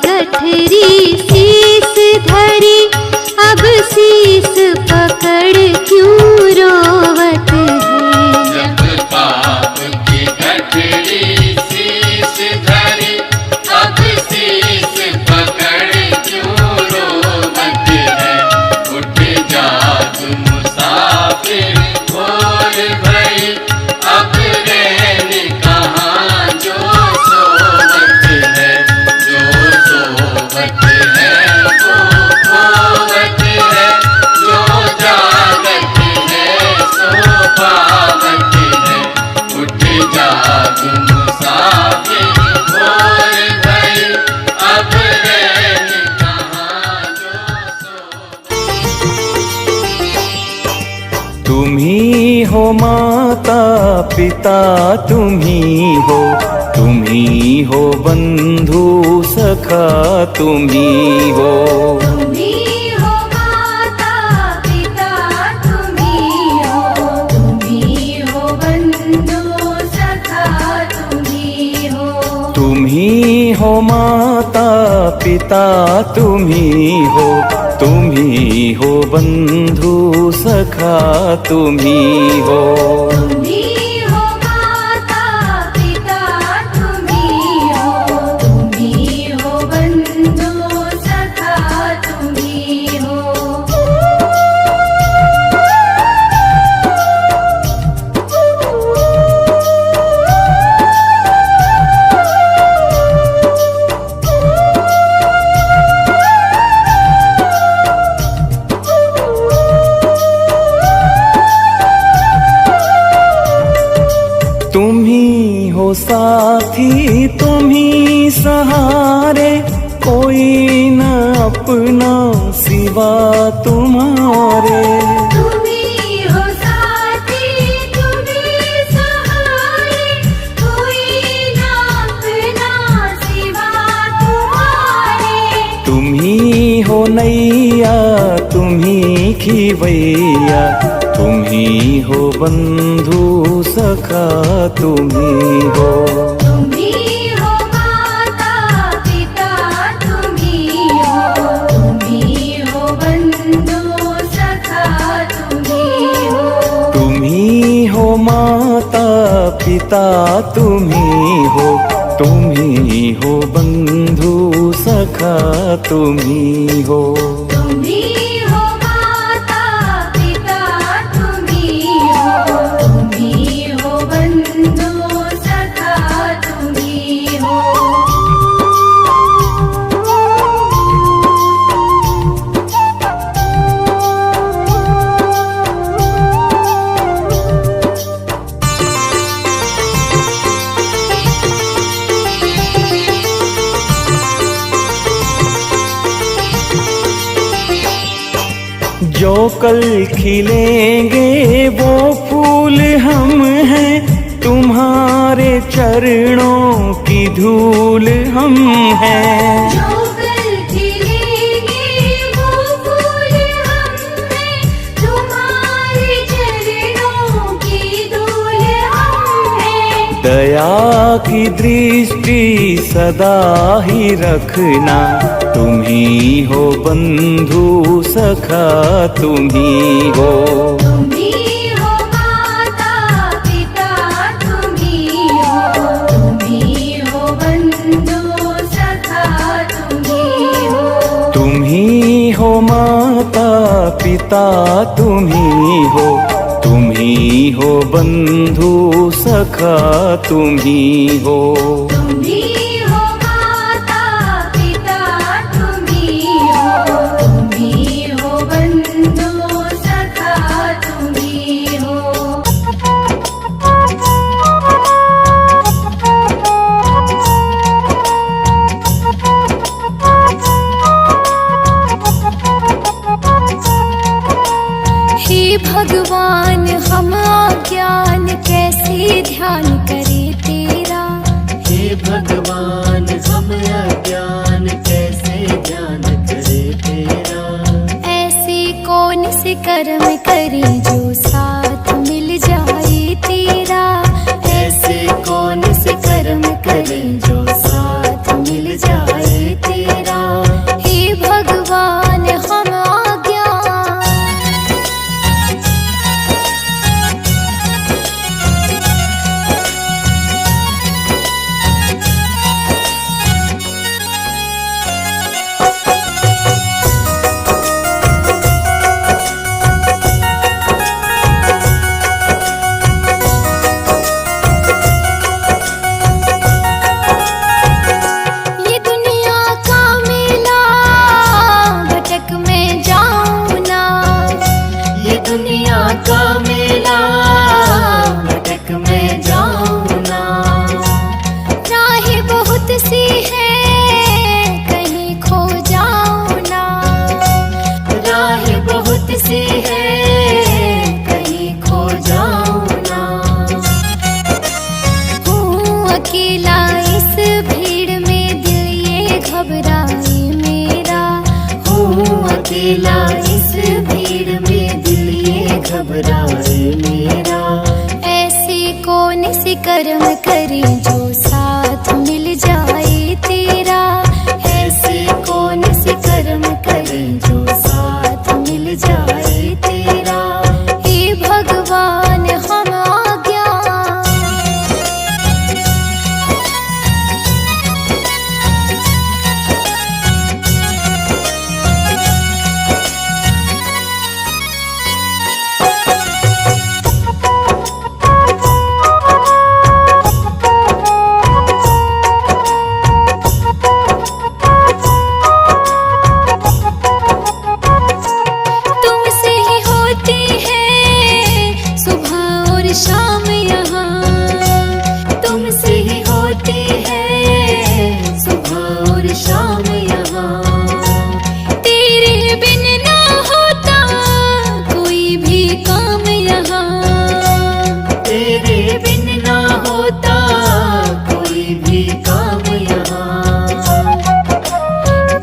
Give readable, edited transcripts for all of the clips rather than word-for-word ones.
गठरी शीस धरी, अब शीस पकड़ क्यों रोवत है। जब पाप की गठरी शीस धरी, अब शीस पकड़ क्यों रोवत है। उठ जाग मुसाफिर भोर भई, अब रैन कहाँ जो सोवत है। जो सोवत है वो खोवत है, जो जागत है सो पावत है। उठ जाग मुसाफिर भोर भई, अब रैन कहाँ जो सोवत। तुम्ही हो माता पिता, तुम्ही हो बंधु सखा, तुम्ही हो। तुम्ही हो माता पिता, तुम्ही हो बंधु सखा, तुम्ही हो। तुम्ही हो माता पिता, तुम्ही हो बंधु सखा, तुम्ही हो। तुम्ही हो माता पिता, तुम्ही हो बंधु सखा, तुम्ही हो। तुम्ही हो साथी, तुम्ही सहारे, कोई न अपना सिवा तुम्हारे। तुम्ही हो साथी, तुम्ही सहारे, कोई ना अपना सिवा तुम्हारे। तुम्ही हो नैया, तुम्ही खिवैया, तुम्ही हो बंधु सखा, तुम्ही हो। तुम्ही हो माता पिता, तुम्ही हो बंधु सखा, तुम्ही हो। तुम्ही हो माता पिता, तुम्ही हो बंधु सखा, तुम्ही हो। तुम्ही हो माता पिता, तुम्ही हो बंधु सखा, तुम्ही हो। जो कल खिलेंगे वो फूल हम हैं, तुम्हारे चरणों की धूल हम हैं। जो कल खिलेंगे वो फूल हम हैं, तुम्हारे चरणों की धूल हम हैं। दया की दृष्टि सदा ही रखना, तुम्ही हो बंधु सखा, तुम्ही हो। तुम्ही हो माता पिता, तुम्ही हो बंधु सखा, तुम्ही हो। तुम्ही हो माता पिता, तुम्ही हो बंधु सखा, तुम्ही हो। तुम्ही हो माता पिता, तुम्ही हो बंधु सखा, तुम्ही हो। हे भगवान हम अज्ञान कैसे ध्यान करे तेरा। हे कर्म करे जो साथ मिल जाए तेरा। ऐसे कौन से कर्म करे जो साथ मिल जाए तेरा। हे भगवान हम आज्ञा तुमसे ही होती है सुबह और शाम यहाँ। तुमसे ही होती है सुबह और शाम यहाँ। तेरे बिन ना होता कोई भी काम यहाँ। तेरे बिन ना होता कोई भी काम यहाँ।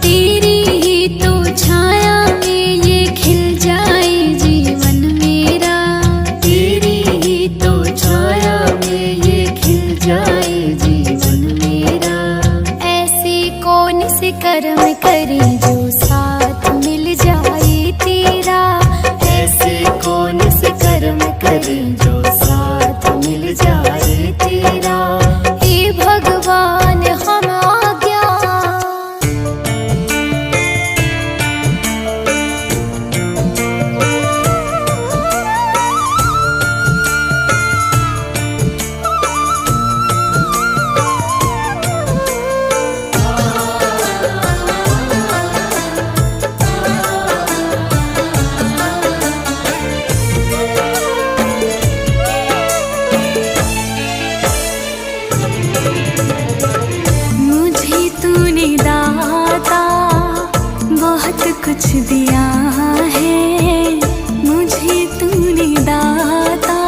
तेरी ही तो छाया में ये खिल जाए जीवन मेरा। तेरी ही तो छाया में ये खिल जाए जीवन मेरा। ऐसे कौन से कर्म करे जो साथ मिल जाए तेरा। ऐसे कौन से कर्म करे जो साथ मिल जाए तेरा। हे भगवान हम आज्ञा मुझे तूने दाता बहुत कुछ दिया है। मुझे तूने दाता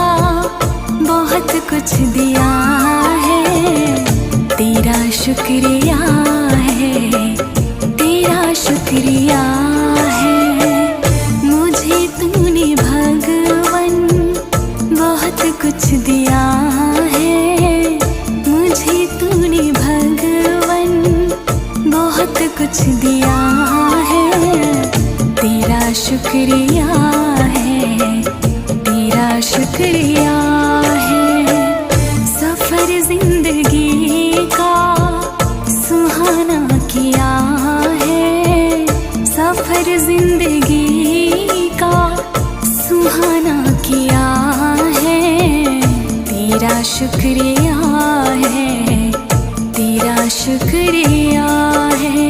बहुत कुछ दिया है। तेरा शुक्रिया है, तेरा शुक्रिया है। मुझे तूने भगवन बहुत कुछ दिया है। मुझे तूने भगवन बहुत कुछ दिया है। तेरा शुक्रिया है, तेरा शुक्रिया है। सफर जिंदगी का सुहाना किया है। सफर जिंदगी का सुहाना किया है। तेरा शुक्रिया है, तेरा शुक्रिया है।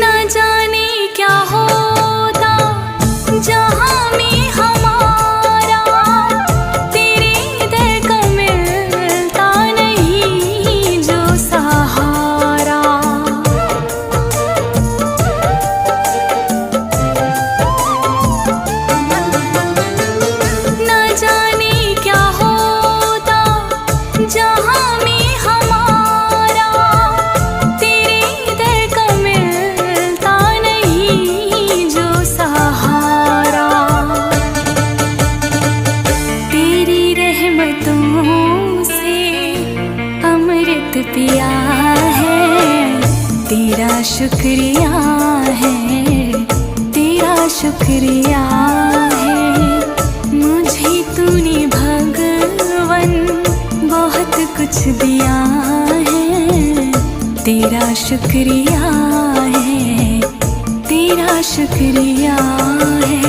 ना जाने क्या होता जहाँ में हमारा। तेरे दर का मिलता नहीं जो सहारा। ना जाने क्या होता जहाँ में हमारा। तेरे दर का मिलता नहीं जो सहारा। तेरी रहमतों से अमृत पिया है। तेरा शुक्रिया है, तेरा शुक्रिया है। मुझे तूने भगवन बहुत कुछ दिया है। तेरा शुक्रिया है, तेरा शुक्रिया है।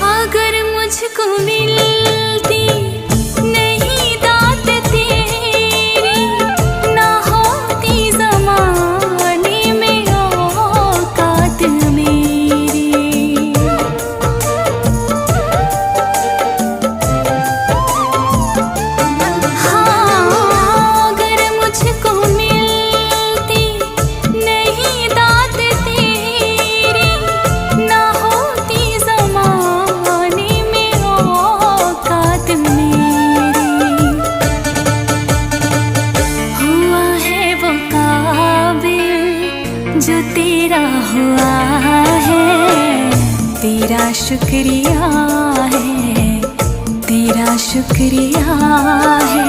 अगर मुझको मिलती नहीं दाता जो तेरा हुआ है, तेरा शुक्रिया है, तेरा शुक्रिया है।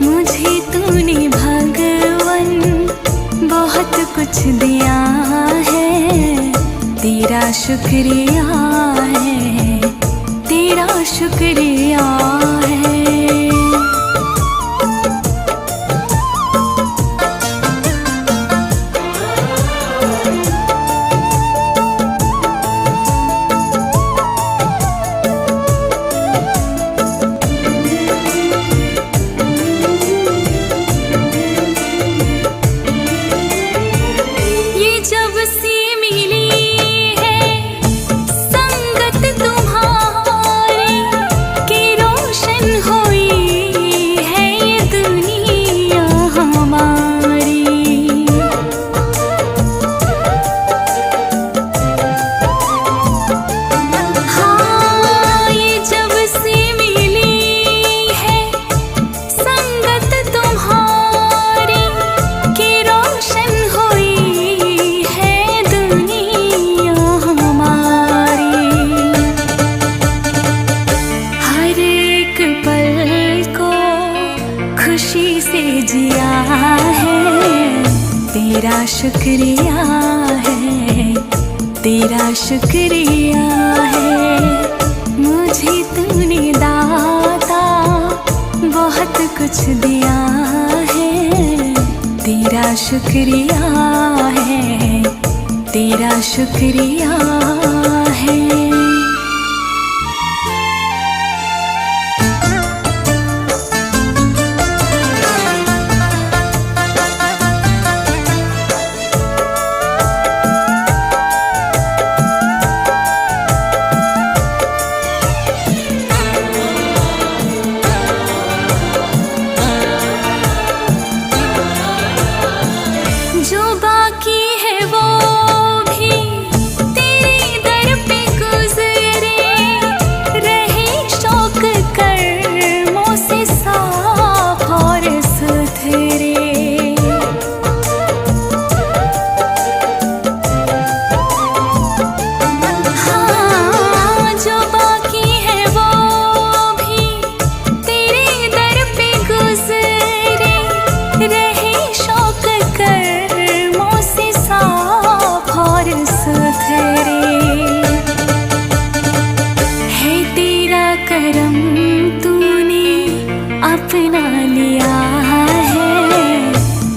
मुझे तूने भगवन बहुत कुछ दिया है, तेरा शुक्रिया है, तेरा शुक्रिया है। खुशी से जिया है, तेरा शुक्रिया है, तेरा शुक्रिया है। मुझे तूने दाता बहुत कुछ दिया है, तेरा शुक्रिया है, तेरा शुक्रिया है। जो बाकी है वो भी तेरे दर पे गुजरे, रहे शौक कर्मों से साफ और सुथरे। हाँ, जो बाकी है वो भी तेरे दर पे गुजरे, रहे शौक है। तेरा करम तूने अपना लिया है,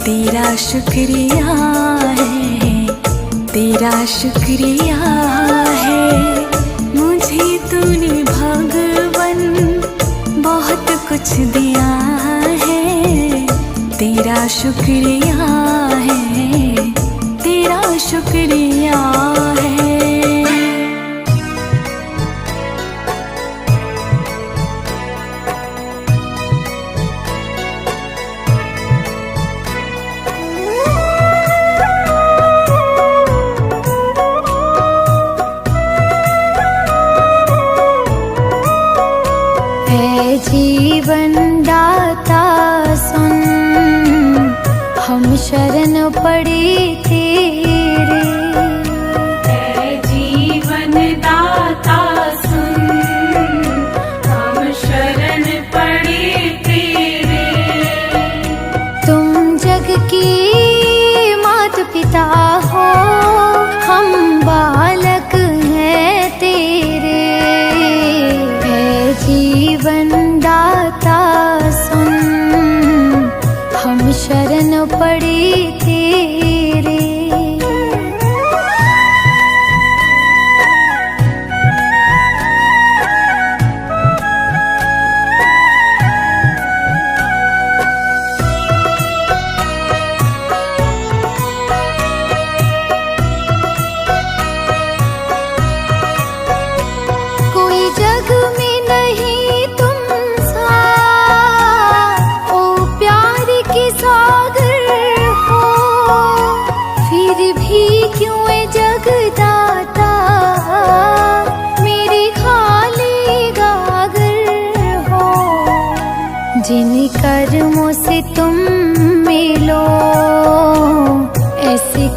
तेरा शुक्रिया है, तेरा शुक्रिया है। मुझे तूने भगवन बहुत कुछ दिया है, तेरा शुक्रिया है, तेरा शुक्रिया है। जीवन दाता सुन, हम शरण पड़े तेरे। जीवन दाता सुन, हम शरण पड़े तेरे। तुम जग की मात पिता हो, हम बालक हैं तेरे। जीवन दाता सुन, हम शरण पड़े तेरे।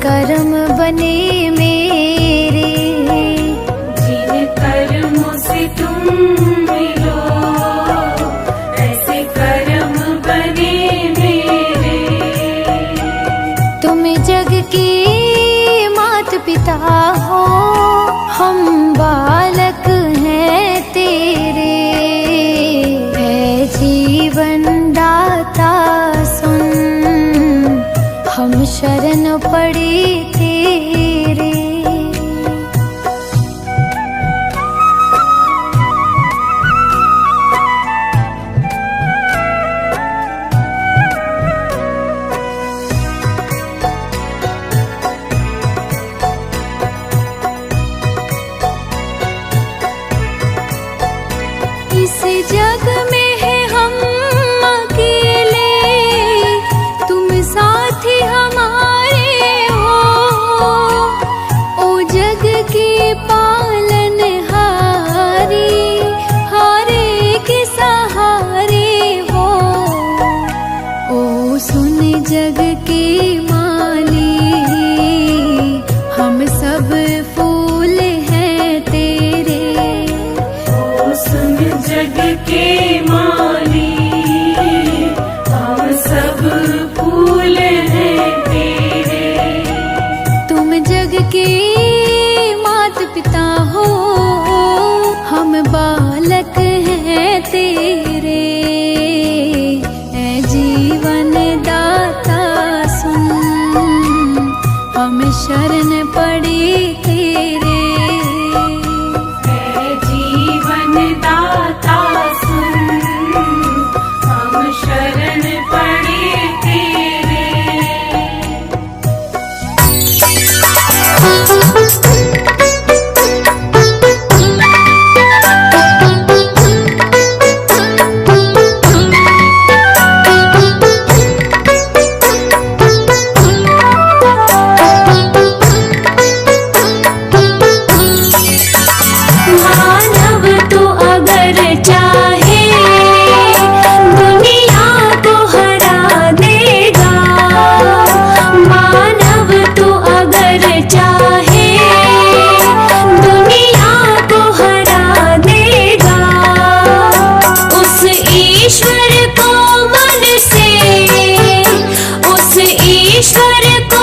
कर्म बने मेरे, जिन कर्मों से तुम मिलो ऐसे कर्म बने मेरे। तुम जग के मात पिता हो, हम बालक हैं तेरे। है जीवन दाता सुन, हम शरण पड़े तेरे। इस जग में है हम अकेले, तुम साथी हमारे हो। ओ जग के पालन हारी, हारे के सहारे हो। ओ सुन जग के माली, हम सब फूल हैं तेरे। ओ सुन जग के माली, हम सब फूल हैं तेरे। तुम जग के मात पिता हो, हम बालक हैं तेरे। ऐ जीवन दाता सुन, हम शरण पड़े तेरे। है जीवन दाता सुन, हम शरण पड़े तेरे। मानव तो अगर चाहे दुनिया को हरा देगा। मानव तो अगर चाहे दुनिया को हरा देगा। उस ईश्वर को मन से, उस ईश्वर को